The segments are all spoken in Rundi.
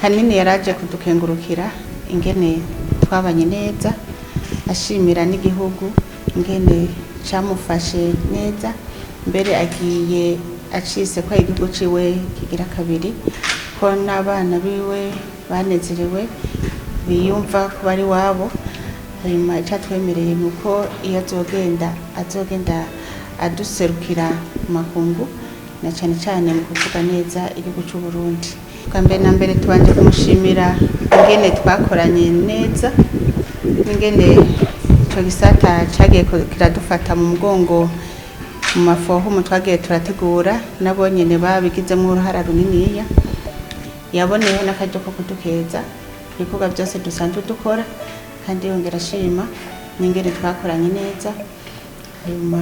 hanini yaraje kudukengurukira ingene twabanye neza, ashimira n'igihugu ingene camufashe neza, mbere agiye acise ko igihugu ciwe kigira kabiri, ko n'abana biwe banezerewe biyumva ko bari wabo. Hanyuma icatwemereye nuko iyo azogenda aduserukira mu makungu, na cane cane mu kuvuga neza igihugu c'u Burundi. Mbere na mbere tubanje kumushimira ingene twakoranye neza, ingene ico gisata cagiye kiradufata mu mugongo mu mafohumu twagiye turategura, nabo nyene babigizemwo uruhara runiniya. Yaboneyeho n'akaryo ko kudukeza ibikorwa byose dusanzwe dukora, kandi yongera ashima n'ingene twakoranye neza. Hanyuma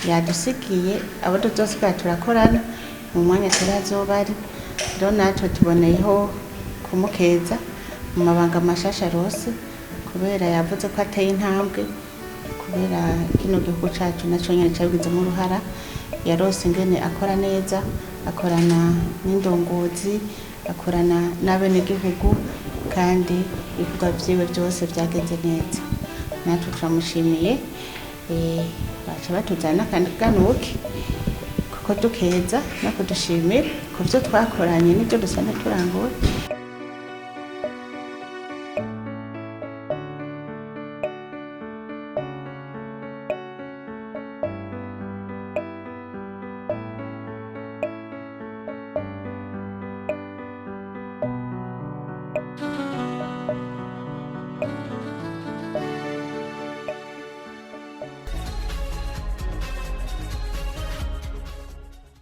yadusigiye abo tuzosigara turakorana mu mwanya turazoba ari, rero natwe tuboneyeho kumukeza mu mabanga mashasha rose, kubera yavuze ko ateye intambwe, kubera kino gihugu cacu naco nyene cabigizemwo uruhara. Yarose ingene akora neza, akorana n'indongozi, akorana n'abenegihugu, kandi ibikorwa vyiwe vyose vyagenze neza. Natwe turamushimiye, baca batuzana n'akandi ganuke kuko dukeza no kudushimira ku vyo twakoranye n'ivyo dusanzwe turanguye.